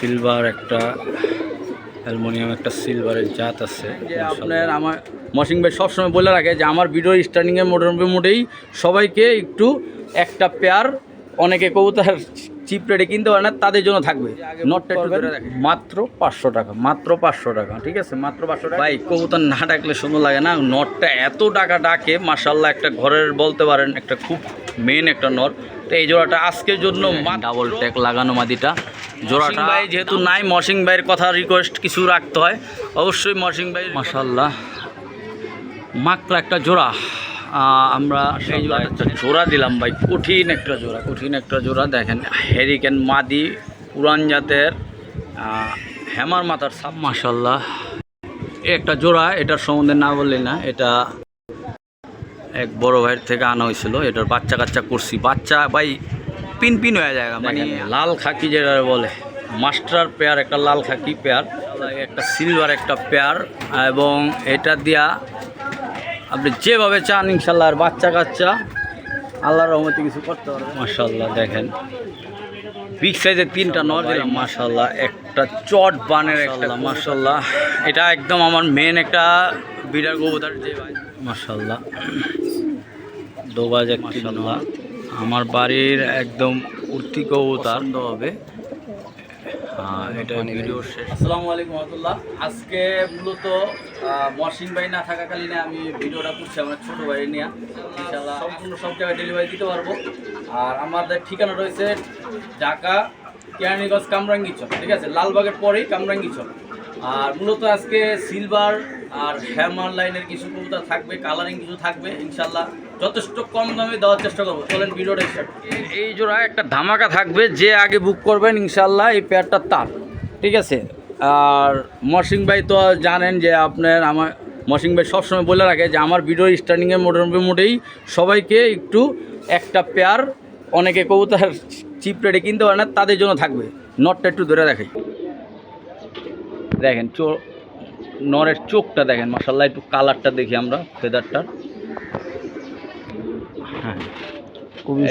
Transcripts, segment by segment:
Silver একটা aluminium একটা সিলভারের জাত আছে যে আপনার আমার মহসিন ভাই সবসময় বলে রাখে যে আমার ভিডিও স্টার্টিংয়ের মোটামুটি সবাইকে একটু একটা পেয়ার অনেকে কবুতর চিপ রেটে কিনতে পারে না তাদের জন্য থাকবে নটটা মাত্র 500 টাকা, মাত্র 500 টাকা। ঠিক আছে, মাত্র 500 টাকা। ভাই কবুতর না ডাকলে সুন্দর লাগে না, নটটা এত টাকা ডাকে মাশাআল্লাহ, একটা ঘরের বলতে পারেন একটা খুব মেন একটা নট। তো এই জোড়াটা আজকের জন্য ডাবল ট্যাগ লাগানো মাদিটা জোড়াটা ভাই যেহেতু নাই, মহসিন ভাইয়ের কথা রিকোয়েস্ট কিছু রাখতে হয় অবশ্যই। মহসিন ভাই মাশাআল্লাহ মাত্র একটা জোড়া আমরা এই জোড়া দিলাম ভাই, কঠিন একটা জোড়া, কঠিন একটা জোড়া। দেখেন হেরিকেন মাদি পুরান জাতের হ্যামার মাথার সাপ মাশাআল্লাহ একটা জোড়া। এটার সম্বন্ধে না বললি না, এটা এক বড় ভাইয়ের থেকে আনা হয়েছিল। এটার বাচ্চা কাচ্চা করছি, বাচ্চা ভাই পিন পিন হয়ে যায়, মানে লাল খাকি যেটা বলে মাস্টার পেয়ার, একটা লাল খাকি পেয়ার, একটা সিলভার একটা পেয়ার, এবং এটা দিয়া আপনি যেভাবে চান ইনশাল্লাহ আর বাচ্চা কাচ্চা আল্লাহর রহমতে কিছু করতে পারবেন মাশাআল্লাহ। দেখেন বিগ সাইজের 3টা নর দিলাম মাশাআল্লাহ, একটা চট বানের একটা মাশাআল্লাহ। এটা একদম আমার মেন একটা বিড়ার কবুতর যে ভাই মাশাআল্লাহ দোবাজ একটি মাশাআল্লাহ আমার বাড়ির একদম উর্তি কবুতর হবে। এটা ভিডিও শেষ। আসসালামু আলাইকুম রহমতুল্লাহ। আজকে মূলত মহসিন ভাই না থাকাকালীন আমি ভিডিওটা করছি আমার ছোটো ভাই নিয়ে, ইনশাআল্লাহ সম্পূর্ণ সব জায়গায় ডেলিভারি দিতে পারবো। আর আমাদের ঠিকানা রয়েছে ঢাকা কেরানীগঞ্জ কামরাঙ্গীচর, ঠিক আছে, লালবাগের পরেই কামরাঙ্গীচর। আর মূলত আজকে সিলভার আর হ্যামার লাইনের কিছু কবুতর থাকবে, কালারিং কিছু থাকবে ইনশাআল্লাহ, যথেষ্ট কম দামে দেওয়ার চেষ্টা করবো। চলেন ভিডিওটা স্টার্ট। এই জোড়া একটা ধামাকা থাকবে, যে আগে বুক করবেন ইনশাআল্লাহ এই পেয়ারটা তার, ঠিক আছে। আর মহসিন ভাই তো জানেন যে আপনার আমার মহসিন ভাই সবসময় বলে রাখে যে আমার ভিডিও স্টার্টিংয়ের মোটামুটি সবাইকে একটু একটা পেয়ার অনেকে কবুতর চিপ রেটে কিনতে পারে না তাদের জন্য থাকবে। নটটা একটু ধরে দেখাই, দেখেন নরের চোখটা দেখেন মাশাআল্লাহ, একটু কালারটা দেখি আমরা ফেদারটা, হ্যাঁ খুবই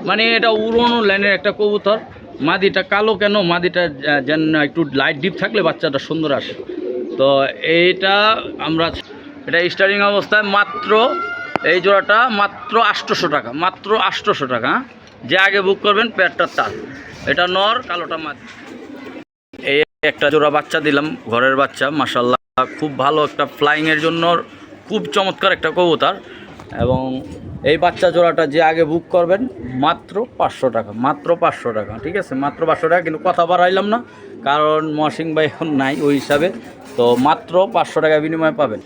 মানে এটা উড়নো লাইনের একটা কবুতর। মাদিটা কালো কেন, মাদিটা যেন একটু লাইট ডিপ থাকলে বাচ্চাটা সুন্দর আসে। তো এইটা আমরা এটা স্টার্টিং অবস্থায় মাত্র এই জোড়াটা মাত্র 800 টাকা, মাত্র 800 টাকা। যে আগে বুক করবেন পেয়ারটা তার। এটা নর, কালোটা মাদি। এই একটা জোড়া বাচ্চা দিলাম, ঘরের বাচ্চা মাশাআল্লাহ, খুব ভালো একটা ফ্লাইংয়ের জন্য খুব চমৎকার একটা কবুতর। এবং এই বাচ্চা জোড়াটা যে আগে বুক করবেন মাত্র 500 টাকা, মাত্র 500 টাকা, ঠিক আছে, মাত্র 500 টাকা। কিন্তু কথা বাড়াইলাম না কারণ মহসিন ভাই এখন নাই ওই হিসাবে, তো মাত্র 500 টাকা বিনিময়ে পাবেন।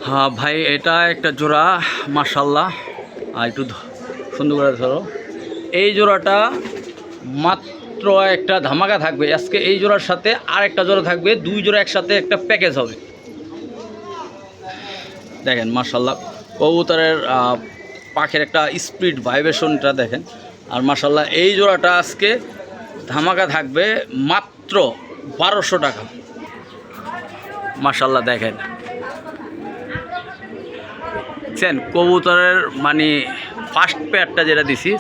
হ্যাঁ ভাই এটা একটা জোড়া মাশাআল্লাহ, একটু সুন্দর করে ধরো। এই জোড়াটা মাত্র একটা ধামাকা থাকবে আজকে। এই জোড়ার সাথে আর একটা জোড়া থাকবে, 2 জোড়া একসাথে একটা প্যাকেজ হবে। দেখেন মাশাআল্লাহ কবুতরের পাখের একটা স্পিড ভাইব্রেশনটা দেখেন। আর মাশাআল্লাহ এই জোড়াটা আজকে ধামাকা থাকবে মাত্র 1200 টাকা মাশাআল্লাহ। দেখেন কবুতরের মানে ফার্স্ট পেয়ারটা যেটা দিছি,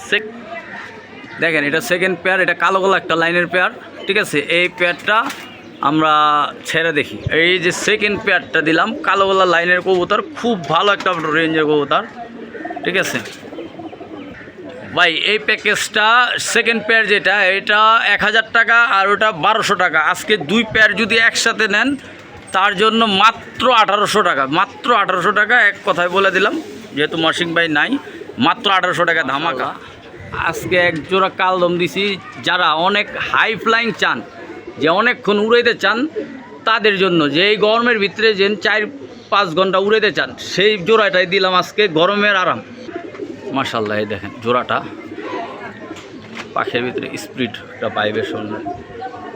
দেখেন এটা সেকেন্ড পেয়ার, এটা কালো কালো একটা লাইনের পেয়ার, ঠিক আছে। এই পেয়ারটা আমরা ছেড়ে দেখি। এই যে সেকেন্ড পেয়ারটা দিলাম কালো কালো লাইনের কবুতর, খুব ভালো একটা রেঞ্জের কবুতর, ঠিক আছে ভাই। এই প্যাকেজটা সেকেন্ড পেয়ার যেটা, এটা 1000 টাকা আর ওটা 1200 টাকা। আজকে 2 পেয়ার যদি একসাথে নেন তার জন্য মাত্র 1800 টাকা, মাত্র 1800 টাকা। এক কথায় বলে দিলাম যেহেতু মহসিন ভাই নাই, মাত্র 1800 টাকা ধামাকা। আজকে এক জোড়া কালদম দিছি, যারা অনেক হাই ফ্লাইং চান, যে অনেকক্ষণ উড়াইতে চান তাদের জন্য, যে এই গরমের ভিতরে যে 4-5 ঘন্টা উড়াইতে চান, সেই জোড়াটাই দিলাম আজকে, গরমের আরাম মাশাআল্লাহ। এই দেখেন জোড়াটা পাখের ভিতরে স্পিড একটা ভাইব্রেশন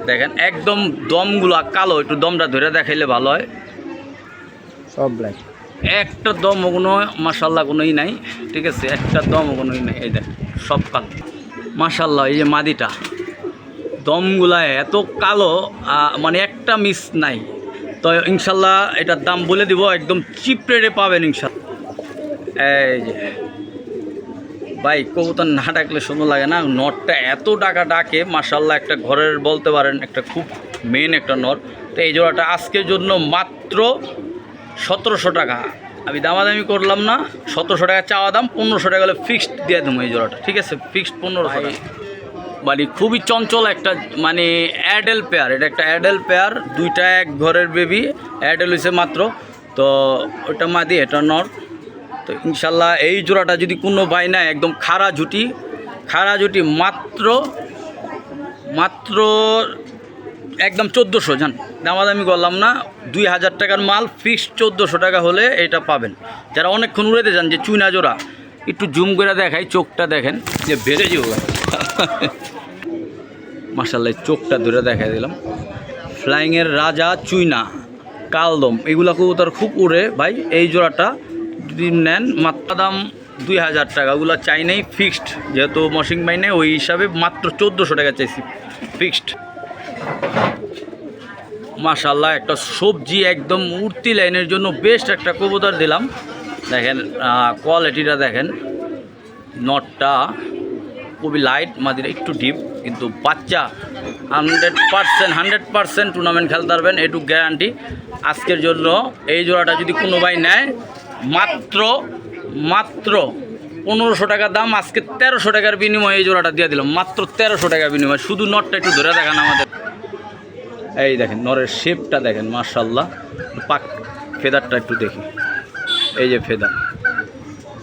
দেখেন, একদম দমগুলো কালো, একটু দমটা ধরে দেখাইলে ভালো হয়। সব ব্ল্যাক, একটা দম কোনো মাশাআল্লাহ কোনোই নাই, ঠিক আছে, একটা দম কোনোই নাই। এই দেখ সব কালো মাশাআল্লাহ। এই যে মাদিটা দমগুলা এত কালো, মানে একটা মিস নাই। তো ইনশাল্লাহ এটার দাম বলে দিব, একদম চিপ রেটে পাবেন ইনশাল্লাহ। এই যে ভাই কবুতর না ডাকলে সুন্দর লাগে না। নরটা এত ডাকে মাশাআল্লাহ, একটা ঘরের বলতে পারেন একটা খুব মেন একটা নর। তো এই জোড়াটা আজকের জন্য মাত্র 1700 টাকা। আমি দামাদামি করলাম না, 1700 টাকা চাওয়া দাম, 1500 টাকা হলে ফিক্সড দিয়ে দেবো এই জোড়াটা, ঠিক আছে? ফিক্সড 1500 টাকা। মানে খুবই চঞ্চল একটা মানে অ্যাডেল পেয়ার, এটা একটা অ্যাডেল পেয়ার, দুইটা এক ঘরের বেবি, অ্যাডেল হয়েছে মাত্র। তো ওটা মাদি, এটা নর। তো ইনশাল্লাহ এই জোড়াটা যদি কোনো ভাই না, একদম খাড়া জুটি মাত্র একদম 1400, জান দামাদামি করলাম না, 2000 টাকার মাল, ফিক্সড 1400 টাকা হলে এটা পাবেন। যারা অনেকক্ষণ উড়াইতে যান যে চুইনা জোড়া, একটু জুম করে দেখাই, চোখটা দেখেন যে বেড়ে যাবো মাশাআল্লাহ, চোখটা ধরে দেখাই দিলাম। ফ্লাইংয়ের রাজা চুইনা কালদম, এগুলা কবুতর খুব উড়ে ভাই। এই জোড়াটা যদি নেন মাত্র দাম 2000 টাকা, ওগুলো চাই নেই, ফিক্সড, যেহেতু মশিং বাই নেই ওই হিসাবে মাত্র 1400 টাকা চাইছি ফিক্সড। মাশাআল্লাহ, একটা সবজি একদম উড়তি লাইনের জন্য বেস্ট একটা কবুতর দিলাম। দেখেন কোয়ালিটিটা দেখেন, নটটা খুবই লাইট, মাদিরা একটু ডিপ, কিন্তু বাচ্চা 100% টুর্নামেন্ট খেলতে পারবেন, এটুকু গ্যারান্টি। আজকের জন্য এই জোড়াটা যদি কোনো ভাই নেয় মাত্র 1500 টাকা দাম, আজকে 1300 টাকার বিনিময়ে এই জোড়াটা দিয়ে দিলাম, মাত্র 1300 টাকার বিনিময়ে। শুধু নটটা একটু ধরে দেখান আমাদের। এই দেখেন নরের শেপটা দেখেন মাশাআল্লাহ, পাক ফেদারটা একটু দেখি, এই যে ফেদার,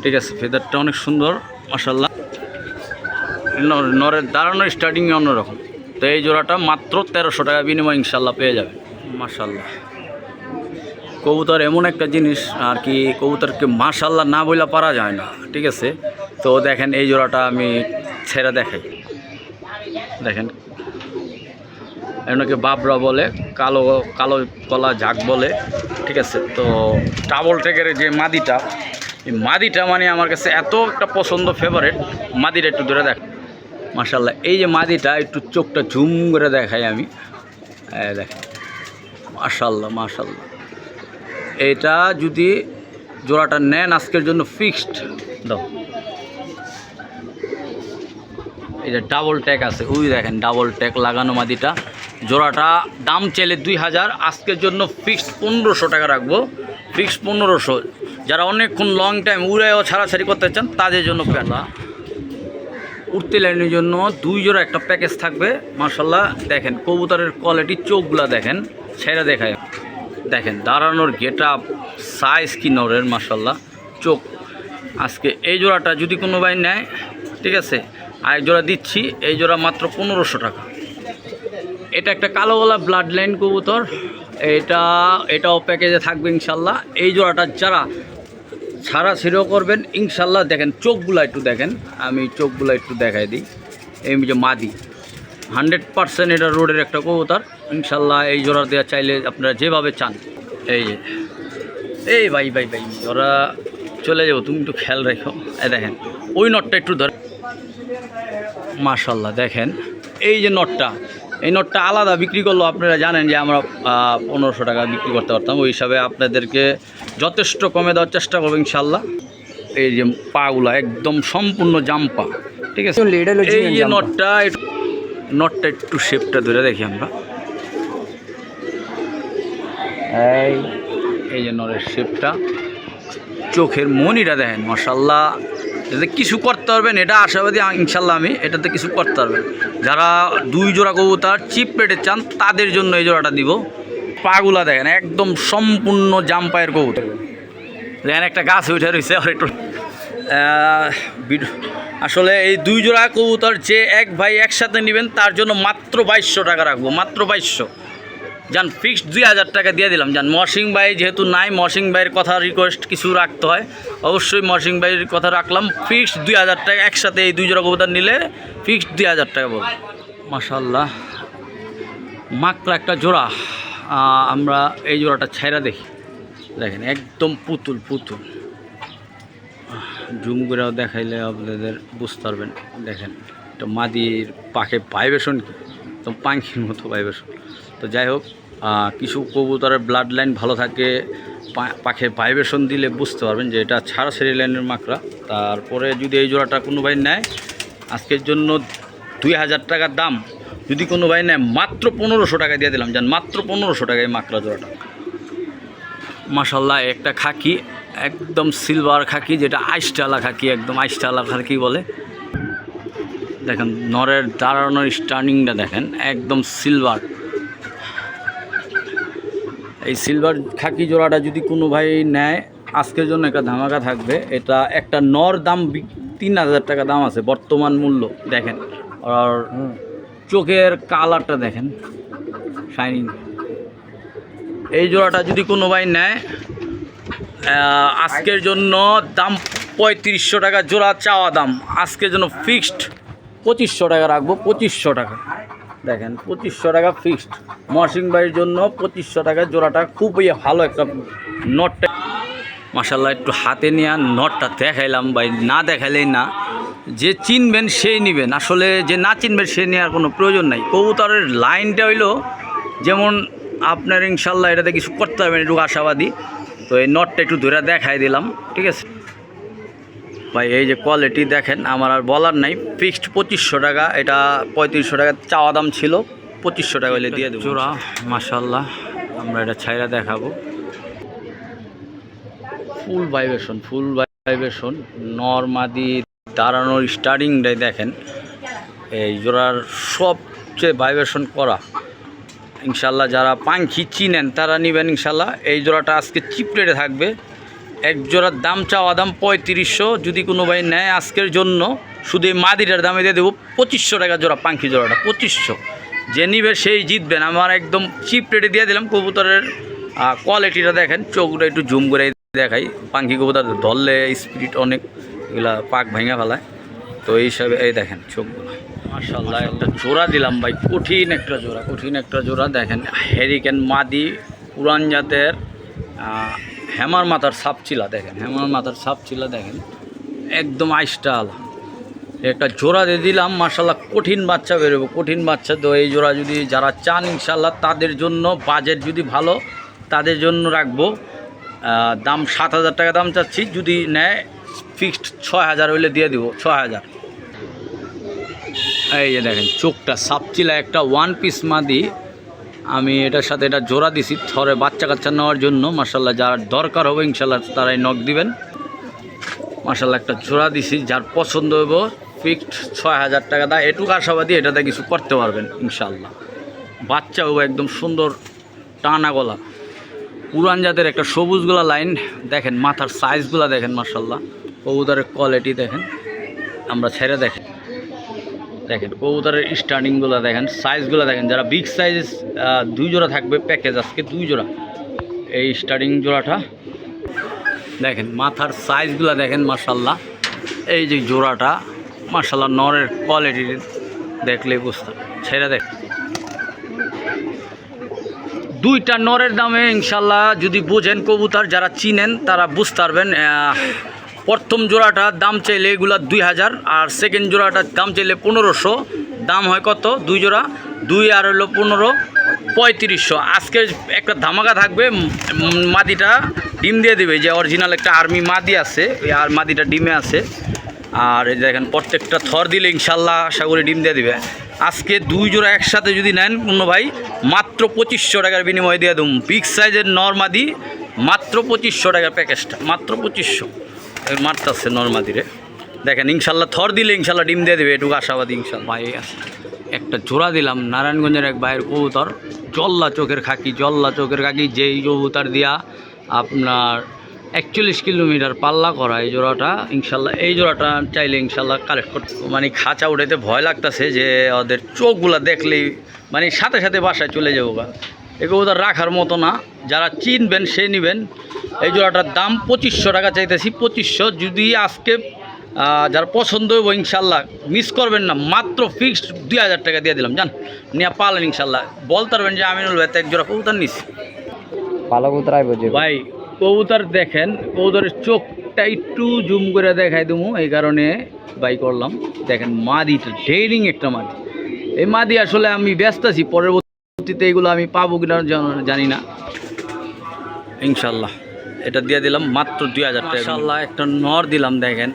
ঠিক আছে? ফেদারটা অনেক সুন্দর মাশাআল্লাহ, নরের দাঁড়ানোর স্টার্টিং অন্যরকম। তো এই জোড়াটা মাত্র 1300 টাকা বিনিময় ইনশাল্লাহ পেয়ে যাবে। মাশাআল্লাহ, কবুতর এমন একটা জিনিস আর কি, কবুতরকে মাশাআল্লাহ না বইলা পারা যায় না, ঠিক আছে? তো দেখেন এই জোড়াটা আমি ছেড়ে দেখাই, দেখেন এনাকে বাবরা বলে, কালো কালো কলা ঝাঁক বলে, ঠিক আছে? তো ডাবল টেকের যে মাদিটা, এই মাদিটা মানে আমার কাছে এত একটা পছন্দ, ফেভারিট। মাদিটা একটু ধরে দেখ মাশাআল্লাহ, এই যে মাদিটা, একটু চোখটা ঝুম করে দেখাই আমি, দেখেন মাশাআল্লাহ মাশাআল্লাহ। এটা যদি জোড়াটা নেন আজকের জন্য ফিক্সড দাও। এই যে ডাবল ট্যাগ আছে, ওই দেখেন ডাবল ট্যাগ লাগানো মাদিটা, জোড়াটা দাম চাইলে 2000, আজকের জন্য ফিক্সড 1500 টাকা রাখবো, ফিক্সড 1500। যারা অনেকক্ষণ লং টাইম উড়েও ছাড়াছাড়ি করতে চান তাদের জন্য পেলা উঠতে লাইনের জন্য 2 জোড়া একটা প্যাকেজ থাকবে। মাশাআল্লাহ, দেখেন কবুতরের কোয়ালিটি, চোখগুলা দেখেন, ছেড়ে দেখায়, দেখেন দাঁড়ানোর গেট আপ, সাইজ কি নরের মাশাআল্লাহ, চোখ। আজকে এই জোড়াটা যদি কোনো ভাই নেয়, ঠিক আছে, আরেক জোড়া দিচ্ছি, এই জোড়া মাত্র 1500 টাকা। এটা একটা কালোগলা ব্লাড লাইন কবুতর, এটাও প্যাকেজে থাকবে ইনশাল্লাহ। এই জোড়াটা যারা ছাড়া ছিঁড়েও করবেন ইনশাল্লাহ, দেখেন চোখগুলো একটু দেখেন, আমি চোখগুলো একটু দেখাই দিই। এই যে মাদি 100% এটা রোডের একটা কবুতর ইনশাল্লাহ। এই জোড়া দেওয়া চাইলে আপনারা যেভাবে চান। এই যে এই ভাই ওরা চলে যাবো, তুমি একটু খেয়াল রেখো। এই দেখেন ওই নটটা একটু ধরে মাশাআল্লাহ, দেখেন এই যে নটটা, এই নটটা আলাদা বিক্রি করলো, আপনারা জানেন যে আমরা 1500 টাকা বিক্রি করতে পারতাম, ওই হিসাবে আপনাদেরকে যথেষ্ট কমে দেওয়ার চেষ্টা করবো ইনশাল্লাহ। এই যে পাগুলা একদম সম্পূর্ণ জাম্পা, ঠিক আছে? এই যে নটটা একটু শেপটা ধরে দেখি আমরা, এই যে নরের শেপটা, চোখের মনিটা দেখেন মাশাআল্লাহ। এটাতে কিছু করতে পারবেন, এটা আশাবাদী ইনশাল্লাহ আমি, এটাতে কিছু করতে পারবেন। যারা 2 জোড়া কবুতর চিপ রেটে চান তাদের জন্য এই জোড়াটা দিব। পাগুলা দেখেন একদম সম্পূর্ণ জাম্পায়ের কবুতর, দেখেন একটা গাছ উঠে রয়েছে। আর একটু আসলে এই 2 জোড়া কবুতর যে এক ভাই একসাথে নেবেন তার জন্য মাত্র 2200 টাকা রাখবো, মাত্র 2200। যান ফিক্সড 2000 টাকা দিয়ে দিলাম। যান মর্শিং ভাই যেহেতু নাই, মর্শিং ভাইয়ের কথা রিকোয়েস্ট কিছু রাখতে হয়, অবশ্যই মর্শিং ভাইয়ের কথা রাখলাম। ফিক্সড 2000 টাকা, একসাথে এই 2 জোড়া কবুতর নিলে ফিক্সড 2000 টাকা বলবো। মাশাআল্লাহ, মাকড়া একটা জোড়া, আমরা এই জোড়াটা ছাইরা দেখি, দেখেন একদম পুতুল, জুম করেও দেখাইলে আপনাদের বুঝতে পারবেন। দেখেন তো মাদির পাখে ভাইব্রেশন কি, তো পাখির মতো ভাইব্রেশন। তো যাই হোক, কিছু কবুতরের ব্লাড লাইন ভালো থাকে, পাখির ভাইব্রেশন দিলে বুঝতে পারবেন যে এটা ছাড়া সেরি লাইনের মাকড়া। তারপরে যদি এই জোড়াটা কোনো ভাই নেয় আজকের জন্য 2000 টাকার দাম, যদি কোনো ভাই নেয় মাত্র 1500 টাকায় দিয়ে দিলাম, জান মাত্র 1500 টাকায় মাকড়া জোড়াটা। মাশাল্লাহ একটা খাকি, একদম সিলভার খাকি, যেটা আইসটালা খাকি, একদম আইসটালা খাকি বলে। দেখেন নরের দাঁড়ানোর স্টার্নিংটা দেখেন, একদম সিলভার। এই সিলভার খাকি জোড়াটা যদি কোনো ভাই নেয় আজকের জন্য একটা ধামাকা থাকবে। এটা একটা নর দাম 3000 টাকা দাম আছে বর্তমান মূল্য। দেখেন আর চোখের কালারটা দেখেন, শাইনিং। এই জোড়াটা যদি কোনো ভাই নেয় আজকের জন্য দাম 3500 টাকা জোড়া চাওয়া দাম। আজকের জন্য ফিক্সড 2500 টাকা রাখবো, 2500 টাকা। দেখেন 2500 টাকা ফিক্সড মহসিন ভাইয়ের জন্য, 2500 টাকা জোড়াটা। খুবই ভালো একটা নটটা মাশাল্লাহ। একটু হাতে নিয়ে নটটা দেখাইলাম ভাই, না দেখাইলেই না। যে চিনবেন সেই নেবেন, আসলে যে না চিনবেন সে নেওয়ার কোনো প্রয়োজন নাই। কবুতরের লাইনটা হইলো যেমন আপনার ইনশাল্লাহ এটাতে কিছু করতে পারবেন, একটু আশাবাদী। তো এই নটটা একটু ধরে দেখাই দিলাম, ঠিক আছে ভাই। এই যে কোয়ালিটি দেখেন, আমার আর বলার নাই। ফিক্সড 2500 টাকা, এটা 3500 টাকা চাওয়া দাম ছিল, 2500 টাকা হলে দিয়ে দেবো জোড়া। মাশাল্লাহ আমরা এটা ছাইরা দেখাবো। ফুল ভাইব্রেশন নরমাদি দাঁড়ানোর স্টার্টিংটাই দেখেন। এই জোড়ার সবচেয়ে ভাইব্রেশন করা। ইনশাল্লাহ যারা পাখি চিনেন তারা নেবেন ইনশাল্লাহ। এই জোড়াটা আজকে চিপ রেটে থাকবে। এক জোড়ার দাম চাওয়া দাম 3500, যদি কোনো ভাই নেয় আজকের জন্য শুধু এই মাদিটার দামে দিয়ে দেবো 2500 টাকা জোড়া। পাখি জোড়াটা 2500, যে নিবে সেই জিতবেন। আমার একদম চিপ রেটে দিয়ে দিলাম। কবুতরের কোয়ালিটিটা দেখেন, চোখটা একটু জুম করে দেখাই। পাখি কবুতর ধরলে স্পিরিট অনেক, এগুলা পাক ভাঙা ফেলায়। তো এই হিসাবে এই দেখেন চোখগুলো মাশাল্লাহ। একটা জোড়া দিলাম ভাই, কঠিন একটা জোড়া দেখেন। হ্যারিকেন মাদি, পুরান জাতের হ্যামার মাথার সাপচিলা দেখেন, দেখেন একদম আইস্টাল। একটা জোড়া দিয়ে দিলাম মাশাল্লাহ, কঠিন বাচ্চা বেরোবো, কঠিন বাচ্চা। তো এই জোড়া যদি যারা চান ইনশাল্লাহ তাদের জন্য, বাজেট যদি ভালো তাদের জন্য রাখবো। দাম 7000 টাকা দাম চাচ্ছি, যদি নেয় ফিক্সড 6000 হইলে দিয়ে দিব 6000। এই যে দেখেন চোখটা সাপচিলা, একটা 1 পিস মাদি। আমি এটার সাথে এটা জোড়া দিছি থরে বাচ্চা কাচ্চা নেওয়ার জন্য। মাশাল্লাহ যার দরকার হবে ইনশাল্লাহ তারাই নক দিবেন। মাশাল্লাহ একটা জোড়া দিছি, যার পছন্দ হইব ফিক্সড 6000 টাকা দা। এটুকু আশাবাদী এটাতে কিছু করতে পারবেন ইনশাল্লাহ। বাচ্চা হবো একদম সুন্দর টানা গলা, পুরান জাতের একটা সবুজগুলা লাইন। দেখেন মাথার সাইজগুলা দেখেন মাশাল্লাহ, কবুতরের কোয়ালিটি দেখেন। আমরা ছেড়ে দেখেন কবুতরের স্টার্টিংগুলো দেখেন, সাইজগুলো দেখেন। যারা বিগ সাইজ 2 জোড়া থাকবে প্যাকেজ, আজকে 2 জোড়া। এই স্টার্টিং জোড়াটা দেখেন, মাথার সাইজগুলো দেখেন মাশাল্লাহ। এই যে জোড়াটা মাশাল্লাহ, নরের কোয়ালিটি দেখলেই বুঝতে ছেড়ে দেখ। দুইটা নরের দামে ইনশাল্লাহ যদি বুঝেন কবুতর যারা চিনেন তারা বুঝতে পারবেন। প্রথম জোড়াটার দাম চাইলে এগুলা 2000, আর সেকেন্ড জোড়াটার দাম চাইলে 1500। দাম হয় কত? 2 জোড়া, 2 আর হলো 15, 3500। আজকে একটা ধামাকা থাকবে। মাদিটা ডিম দিয়ে দেবে, যে অরিজিনাল একটা আর্মি মাদি আছে, ওই আর মাদিটা ডিমে আছে। আর এই দেখেন প্রত্যেকটা থর দিলে ইনশাল্লাহ আশা করি ডিম দিয়ে দিবে। আজকে 2 জোড়া একসাথে যদি নেন কোনো ভাই, মাত্র 2500 টাকার বিনিময়ে দিয়ে দেবো। বিগ সাইজের নরমাদি মাত্র 2500 টাকার প্যাকেজটা, মাত্র 2500 মারতেছে নরমাদিরে। দেখেন ইনশাল্লাহ থর দিলে ইনশাল্লাহ ডিম দিয়ে দেবে, এটুকু আশাবাদী ইনশাল্লাহ। ভাই একটা জোড়া দিলাম নারায়ণগঞ্জের এক ভাইয়ের কবুতর, জল্লা চোখের খাকি, যেই কবুতর দিয়া আপনার 41 কিলোমিটার পাল্লা করা এই জোড়াটা। ইনশাল্লাহ এই জোড়াটা চাইলে ইনশাল্লাহ কালেক্ট করতে, মানে খাঁচা উঠাইতে ভয় লাগতেছে যে ওদের চোখগুলো দেখলেই মানে সাথে সাথে বাসায় চলে যাবো গা। এগুলো ওদের রাখার মতো না, যারা চিনবেন সে নেবেন। এই জোড়াটার দাম 2500 টাকা চাইতেছি, 2500। যদি আজকে যারা পছন্দ হইব ইনশাল্লাহ মিস করবেন না, মাত্র ফিক্সড 2000 টাকা দিয়ে দিলাম। জান নিয়ে পালেন ইনশাল্লাহ, বলতে পারবেন যে আমিনুল ভাই এক জোড়া কবুতর নিছি। ভালো কবুতর আইব ভাই কবুতর দেখেন, কবুতরের চোখটা একটু জুম করে দেখাই দেবো, এই কারণে বাই করলাম। দেখেন মাদিটা ডেয়ারিং একটা মাদি। এই মাদি আসলে আমি ব্যস্ত আছি, পরবর্তীতে এগুলো আমি পাবো কিনা জানি না। ইনশাল্লাহ এটা দিয়ে দিলাম মাত্র 2000 টাকা। মাশাআল্লাহ একটা নর দিলাম, দেখেন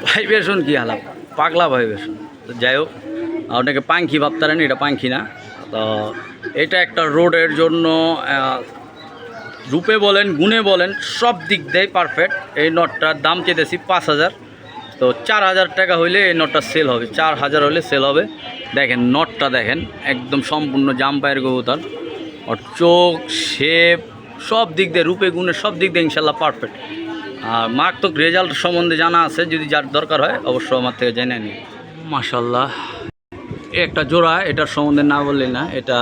ভাইবেশন কি হালাপ, পাগলা ভাইবেশন। তো যাই হোক, আপনাকে পাঙ্খি ভাবতারেন, এটা পাঙ্খি না। তো এটা একটা রোডের জন্য রূপে বলেন গুণে বলেন সব দিক দিয়ে পারফেক্ট। এই নটটার দাম চেয়েছি 5000। তো 4000 টাকা হইলে এই নটটা সেল হবে, 4000 হলে সেল হবে। দেখেন নটটা দেখেন, একদম সম্পূর্ণ জাম্পায়ের কবুতর, আর চোখ শেপ সব দিক দিয়ে রূপে গুণে সব দিক দিয়ে ইনশাল্লাহ পারফেক্ট। আর মারাত্মক রেজাল্ট সম্বন্ধে জানা আছে, যদি যার দরকার হয় অবশ্যই আমার থেকে জেনে নিন। মাশাল্লাহ একটা জোড়া, এটার সম্বন্ধে না বললে না, এটা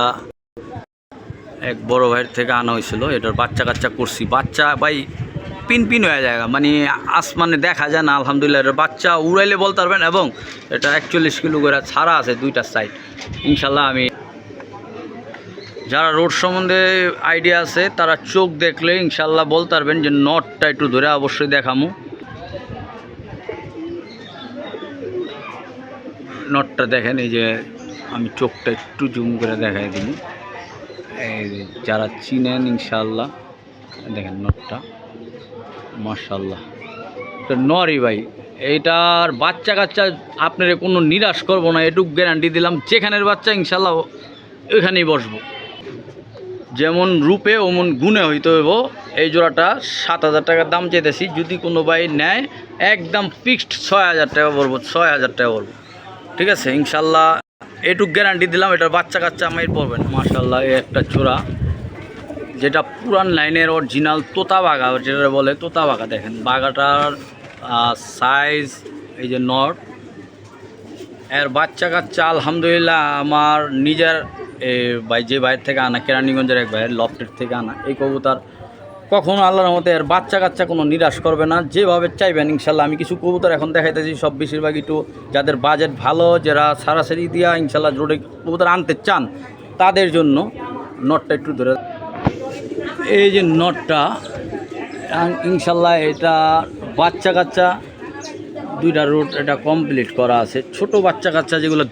এক বড় ভাইয়ের থেকে আনা হয়েছিল। এটার বাচ্চা কাচ্চা করছি, বাচ্চা ভাই পিন হয়ে যায়, মানে আসমানে দেখা যায় না। আলহামদুলিল্লাহ এটার বাচ্চা উড়াইলে বলতে পারবেন, এবং এটা 41 কিলো করে ছাড়া আছে দুইটা সাইড। ইনশাল্লাহ আমি যারা রোড সম্বন্ধে আইডিয়া আছে তারা চোখ দেখলে ইনশাল্লাহ বলতে পারবেন যে নটটা একটু ধরে অবশ্যই দেখামু। নটটা দেখেন, এই যে আমি চোখটা একটু জুম করে দেখাই দিব, এই যারা চিনেন ইনশাল্লাহ দেখেন নটটা মাশাল্লাহ। তো নরই ভাই, এইটার বাচ্চা কাচ্চা আপনার কোনো নিরাশ করবো না, এটুকু গ্যারান্টি দিলাম। যেখানের বাচ্চা ইনশাল্লাহ ওইখানেই বসবো, যেমন রূপে ওমন গুণে হইতে হইব। এই জোড়াটা 7000 টাকার দাম চেয়েছি, যদি কোনো ভাই নেয় একদম ফিক্সড 6000 টাকা পড়বো, 6000 টাকা পড়বো, ঠিক আছে ইনশাল্লাহ। এটুক গ্যারান্টি দিলাম, এটার বাচ্চা কাচ্চা আমি পড়বেন মাশাল্লাহ। এই একটা জোড়া যেটা পুরান লাইনের অরিজিনাল তোতা বাঘা, যেটা বলে তোতা বাঘা। দেখেন বাঘাটার সাইজ, এই যে নর, এর বাচ্চা কাচ্চা আলহামদুলিল্লাহ আমার নিজের ভাই যে ভাইয়ের থেকে আনা, কেরানীগঞ্জের এক ভাইয়ের লফটের থেকে আনা। এই কবুতর কখনো আল্লাহর মতে এর বাচ্চা কাচ্চা কোনো নিরাশ করবে না, যেভাবে চাইবেন ইনশাল্লাহ। আমি কিছু কবুতর এখন দেখাইতেছি, সব বেশিরভাগ একটু যাদের বাজেট ভালো, যারা সারাসারি দিয়া ইনশাল্লাহ রোডে কবুতর আনতে চান তাদের জন্য নটটা একটু ধরে। এই যে নটটা ইনশাল্লাহ এটা বাচ্চা কাচ্চা দুইটা রুট এটা কমপ্লিট করা আছে। ছোট বাচ্চা কাচ্চা যেগুলো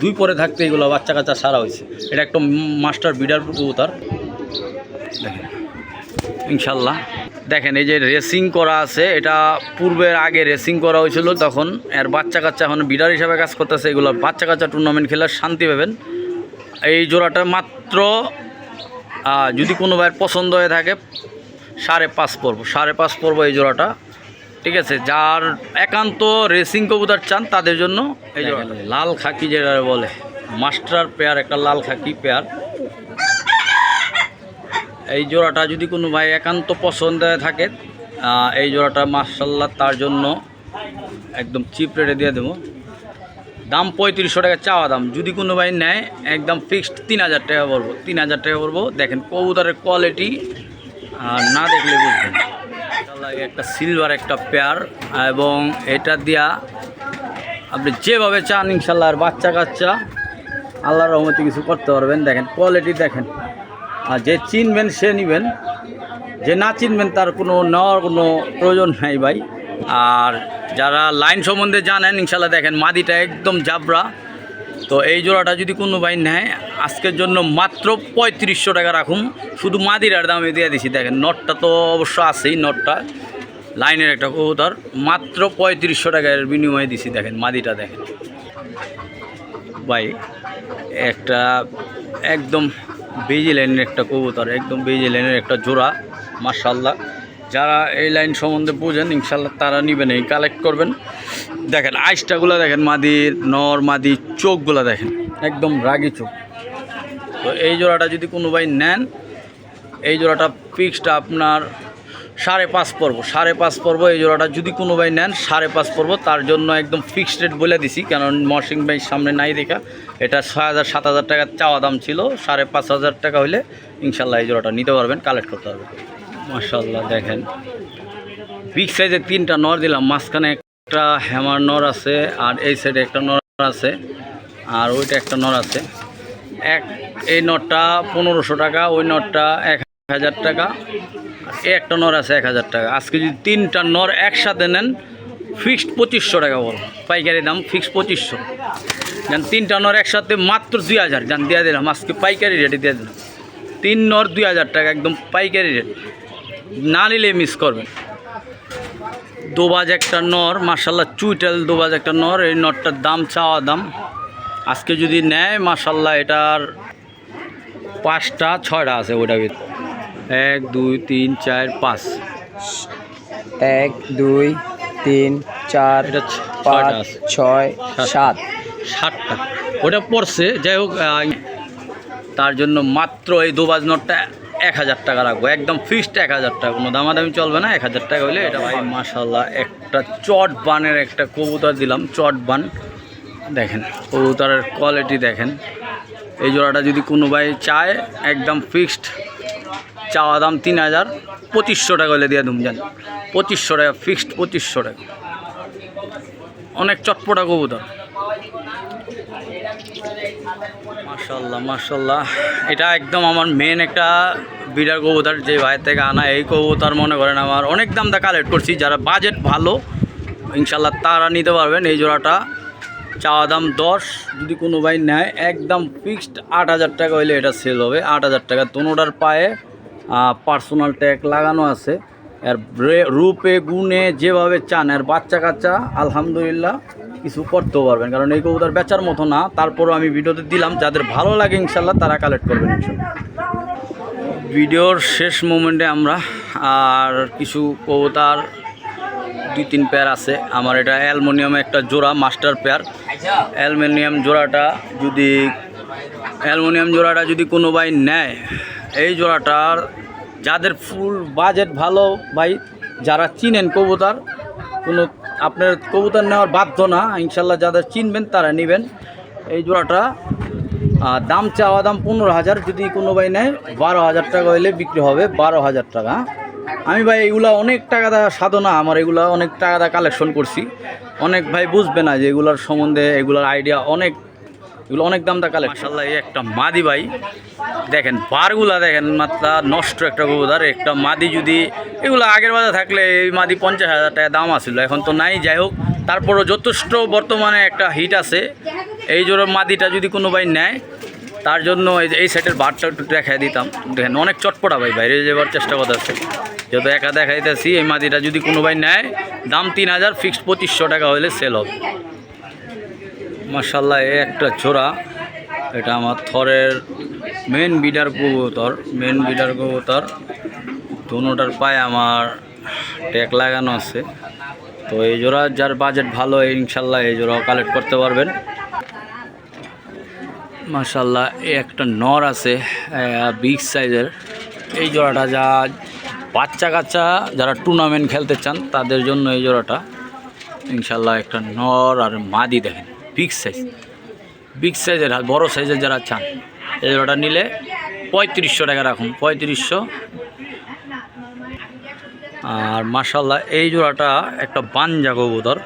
দুই পরে থাকতে এগুলো বাচ্চা কাচ্চা সারা হয়েছে। এটা একটা মাস্টার বিডার কবুতর দেখেন ইনশাল্লাহ। দেখেন এই যে রেসিং করা আছে, এটা পূর্বের আগে রেসিং করা হয়েছিল, তখন এর বাচ্চা কাচ্চা এখন বিডার হিসাবে কাজ করতেছে। এগুলো বাচ্চা কাচ্চা টুর্নামেন্ট খেলার শান্তি পাবেন। এই জোড়াটা মাত্র যদি কোনো ভাইয়ের পছন্দ হয়ে থাকে 5.5 পড়বো, 5.5 পড়বো এই জোড়াটা, ঠিক আছে। যার একান্ত রেসিং কবুতর চান তাদের জন্য এই যে লাল খাকি যেটা বলে মাস্টার পেয়ার, একটা লাল খাকি পেয়ার। এই জোড়াটা যদি কোনো ভাই একান্ত পছন্দ হয়ে থাকে, এই জোড়াটা মাশাআল্লাহ তার জন্য একদম চিপ রেটে দিয়ে দেবো। দাম 3500 টাকা চাওয়া দাম, যদি কোনো ভাই নেয় একদম ফিক্সড 3000 টাকা পড়বো, 3000 টাকা পড়বো। দেখেন কবুতরের কোয়ালিটি না দেখলে বুঝবেন। একটা সিলভার একটা পেয়ার, এবং এটা দিয়া আপনি যেভাবে চান ইনশাল্লাহ আর বাচ্চা কাচ্চা আল্লাহর রহমতে কিছু করতে পারবেন। দেখেন কোয়ালিটি দেখেন, আর যে চিনবেন সে নেবেন, যে না চিনবেন তার কোনো নেওয়ার কোনো প্রয়োজন নাই ভাই। আর যারা লাইন সম্বন্ধে জানেন ইনশাল্লাহ দেখেন মাদিটা একদম জাবরা। তো এই জোড়াটা যদি কোনো ভাই নেয় আজকের জন্য মাত্র 3500 টাকা রাখুন, শুধু মাদিরার দামে দিয়ে দিছি। দেখেন নটটা তো অবশ্য আছেই, নটটা লাইনের একটা কবুতর, মাত্র 3500 টাকার বিনিময়ে দিছি। দেখেন মাদিটা দেখেন ভাই, একটা একদম বেজি লাইনের একটা কবুতর, একদম বেজি লাইনের একটা জোড়া মাশাআল্লাহ। যারা এই লাইন সম্বন্ধে বোঝেন ইনশাল্লাহ তারা নেবেন, এই কালেক্ট করবেন। দেখেন আইসটাগুলো দেখেন, মাদির নর মাদি চোখগুলো দেখেন একদম রাগি চোখ। তো এই জোড়াটা যদি কোনো ভাই নেন, এই জোড়াটা ফিক্সড আপনার 5.5 পড়বো, 5.5 পড়বো। এই জোড়াটা যদি কোনো ভাই নেন 5.5 পড়বো, তার জন্য একদম ফিক্সড রেট বলে দিছি, কারণ মর্সিং ভাই সামনে নাই দেখা। এটা 6000-7000 টাকা চাওয়া দাম ছিল, 5500 টাকা হলে ইনশাল্লাহ এই জোড়াটা নিতে পারবেন, কালেক্ট করতে পারবেন মাশাআল্লাহ। দেখেন বিগ সাইজের 3টা নর দিলাম, মাঝখানে একটা হ্যামার নর আছে, আর এই সাইডে একটা নর আছে, আর ওইটা একটা নর আছে। এই নটটা 1500 টাকা, ওই নটটা 1000 টাকা, এই একটা নর আছে 1000 টাকা। আজকে যদি 3টা নর একসাথে নেন ফিক্সড 2500 টাকা বলবো, পাইকারি দাম ফিক্সড 2500। যান 3টা নর একসাথে মাত্র 2000, যান দিয়ে দিলাম আজকে পাইকারি রেটে দিয়ে দিলাম। 3 নর 2000 টাকা একদম পাইকারি রেট। না নিলে মিস করবেন। দোবাজ একটা নর, মাশাল্লাহ চুইটাল দোবাজ একটা নর। এই নরটার দাম চাওয়া দাম, আজকে যদি নেয় মাশাল্লাহ এটার 5টা 6টা আছে ওটা ভিতরে। 1 2 3 4 5 1 2 3 4 এটা 5 6টা আছে, 6 7 7টা ওটা পড়ছে। যাই হোক তার জন্য মাত্র এই দোবাজ নটটা 1000 টাকা রাখবো, একদম ফিক্সড 1000 টাকা, কোনো দামাদামি চলবে না। 1000 টাকা হলে এটা ভাই মাশাল্লাহ একটা চট বানের একটা কবুতর দিলাম, চট বান। দেখেন কবুতরের কোয়ালিটি দেখেন। এই জোড়াটা যদি কোনো ভাই চায় একদম ফিক্সড চাওয়া দাম 3000, 2500 টাকা হলে দিয়ে দুম যান, 2500 টাকা ফিক্সড, 2500 টাকা। অনেক চটপটা কবুতর, মাশাল্লাহ মাশাল্লাহ। এটা একদম আমার মেন একটা বিডার কবুতর, যে ভাইয়ের থেকে আনা এই কবুতর মনে করেন আমার অনেক দামটা কালেক্ট করছি। যারা বাজেট ভালো ইনশাল্লাহ তারা নিতে পারবেন। এই জোড়াটা চাওয়া দাম 10, যদি কোনো ভাই নেয় একদম ফিক্সড 8000 টাকা হইলে এটা সেল হবে। 8000 টাকা। দোনোটার পায়ে পার্সোনাল ট্যাগ লাগানো আছে। এর রূপে গুণে যেভাবে চান, এর বাচ্চা কাচ্চা আলহামদুলিল্লাহ কিছু করতেও পারবেন, কারণ এই কবুতর বেচার মতো না। তারপরও আমি ভিডিওতে দিলাম, যাদের ভালো লাগে ইনশাল্লাহ তারা কালেক্ট করবেন ইনশাল্লাহ। ভিডিওর শেষ মোমেন্টে আমরা আর কিছু কবুতর 2-3 পেয়ার আছে আমার। এটা অ্যালুমিনিয়াম একটা জোড়া মাস্টার পেয়ার। অ্যালুমিনিয়াম জোড়াটা যদি কোনো ভাই নেয়, এই জোড়াটার যাদের ফুল বাজেট ভালো ভাই, যারা চিনেন কবুতর, কোনো আপনার কবুতর নেওয়ার বাধ্য না ইনশাল্লাহ, যাদের চিনবেন তারা নেবেন। এই জোড়াটা দাম চাওয়া দাম 15000, যদি কোনো ভাই নেয় 12000 টাকা হইলে বিক্রি হবে। 12000 টাকা। আমি ভাই এগুলা অনেক টাকা দা সাধনা, আমার এগুলা অনেক টাকা দা কালেকশন করছি। অনেক ভাই বুঝবে না যে এগুলার সম্বন্ধে, এগুলার আইডিয়া অনেক, এগুলো অনেক দাম দা কালেকশন। মাশাআল্লাহ এই একটা মাদি ভাই দেখেন, বারগুলা দেখেন, মাত্রা নষ্ট একটা কবুতর। একটা মাদি যদি এগুলো আগের বাজার থাকলে এই মাদি 50000 টাকা দাম আসছিল, এখন তো নাই। যাই হোক তারপরও যথেষ্ট বর্তমানে একটা হিট আছে। এই জোড়ার মাদিটা যদি কোনো ভাই নেয় তার জন্য এই সেটের বারটা একটু দেখাই দিতাম। দেখেন অনেক চটপটা ভাই, বাইরে যাবার চেষ্টা করতেছে, যেহেতু একা দেখাই দিতেছি। এই মাদিটা যদি কোনো ভাই নেয় দাম 3000, ফিক্সড 2500 টাকা হলে সেল হবে। মাশাআল্লাহ এই একটা জোড়া, এটা আমার থরের মেন বিডার কবুতর। দুটার পায়ে আমার ট্যাগ লাগানো আছে। তো এই জোড়া যার বাজেট ভালো ইনশাল্লাহ এই জোড়াও কালেক্ট করতে পারবেন। মাশাআল্লাহ এই একটা নর আছে বিগ সাইজের। এই জোড়াটা যা বাচ্চা কাচ্চা যারা টুর্নামেন্ট খেলতে চান তাদের জন্য এই জোড়াটা ইনশাল্লাহ। একটা নর আর মাদি দেখেন, বিগ সাইজের বড় সাইজের যারা চান এই জোড়াটা নিলে 3500 টাকা রাখুন, 3500। আর মাশাআল্লাহ এই জোড়াটা একটা বাঞ্জা কবুতর,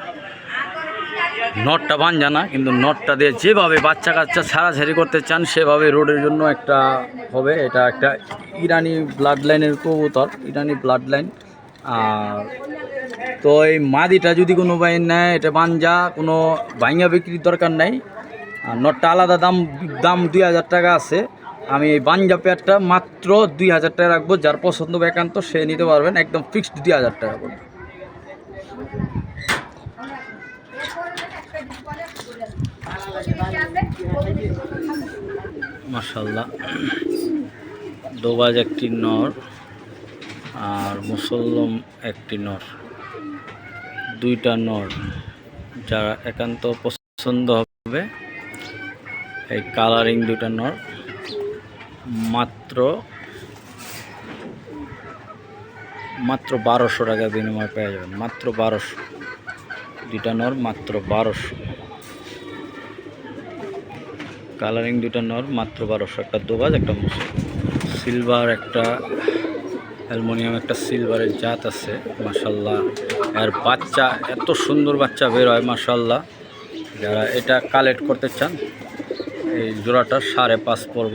নটটা বাঞ্জা না, কিন্তু নটটা দিয়ে যেভাবে বাচ্চা কাচ্চা ছাড়াছাড়ি করতে চান সেভাবে রোডের জন্য একটা হবে। এটা একটা ইরানি ব্লাড লাইনের কবুতর, ইরানি ব্লাড লাইন। আর তো এই মাদিটা যদি কোনো ভাই নেয়, এটা বাঞ্জা, কোনো ভাঙা বিক্রির দরকার নাই। আর নটটা আলাদা দাম 2000 টাকা আছে। আমি এই বাঞ্জা পেয়ারটা মাত্র 2000 টাকা রাখবো। যার পছন্দ হবে একান্ত সে নিতে পারবেন, একদম ফিক্সড 2000 টাকা পড়বে। মাশাআল্লাহ দোবাজ একটি নর আর মুসল্লম একটি নর, দুইটা নর। যারা একান্ত পছন্দ হবে এই কালারিং দুইটা নর মাত্র 1200 টাকা বিনিময় পেয়ে যাবেন, মাত্র 1200। দুইটা নর মাত্র 1200, কালারিং দুইটা নর মাত্র 1200। একটা দোবাজ একটা সিলভার, একটা অ্যালুমিনিয়াম একটা সিলভারের জাত আছে মাশাআল্লাহ। আর বাচ্চা এত সুন্দর বাচ্চা বের হয় মাশাআল্লাহ। যারা এটা কালেক্ট করতে চান এই জোড়াটা 5.5 পড়ব।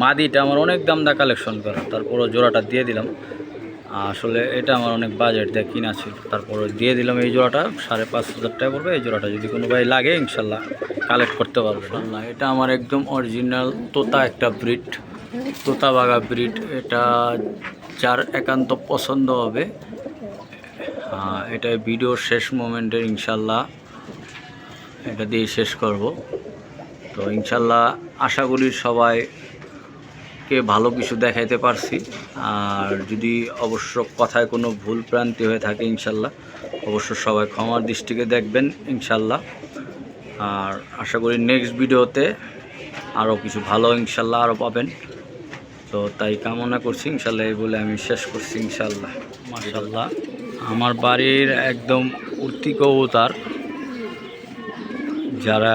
মাদিটা আমার অনেক দাম দা কালেকশন করা, তারপরও জোড়াটা দিয়ে দিলাম। আসলে এটা আমার অনেক বাজেট দিয়ে কিনা ছিল, তারপরে দিয়ে দিলাম। এই জোড়াটা 5500 টাকা পড়বে। এই জোড়াটা যদি কোনো ভাই লাগে ইনশাল্লাহ কালেক্ট করতে পারবে না। এটা আমার একদম অরিজিনাল তোতা একটা ব্রিড, তোতা বাগা ব্রিড। এটা যার একান্ত পছন্দ হবে এটা ভিডিওর শেষ মোমেন্টে ইনশাল্লাহ এটা দিয়ে শেষ করব। তো ইনশাল্লাহ আশা করি সবাইকে ভালো কিছু দেখাইতে পারছি। আর যদি অবশ্য কথায় কোনো ভুল ভ্রান্তি হয়ে থাকে ইনশাল্লাহ অবশ্য সবাই ক্ষমার দৃষ্টিতে দেখবেন ইনশাল্লাহ। আর আশা করি নেক্সট ভিডিওতে আরও কিছু ভালো ইনশাল্লাহ আরও পাবেন। তো তাই কামনা করছি ইনশাল্লাহ, এই বলে আমি শেষ করছি ইনশাল্লাহ। মাশাআল্লাহ আমার বাড়ির একদম উঠতি কবুতর, যারা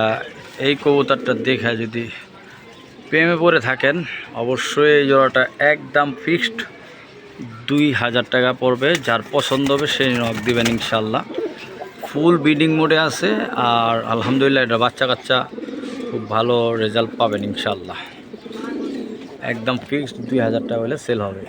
এই কবুতরটা দেখে যদি প্রেমে পড়ে থাকেন অবশ্যই এই জোড়াটা একদম ফিক্সড 2000 টাকা পড়বে। যার পছন্দ হবে সেই নক দিবেন ইনশাল্লাহ। ফুল ব্রিডিং মোডে আছে আর আলহামদুলিল্লাহ এটা বাচ্চা কাচ্চা খুব ভালো রেজাল্ট পাবেন ইনশাল্লাহ। একদম ফিক্সড 2000 টাকা হলে সেল হবে।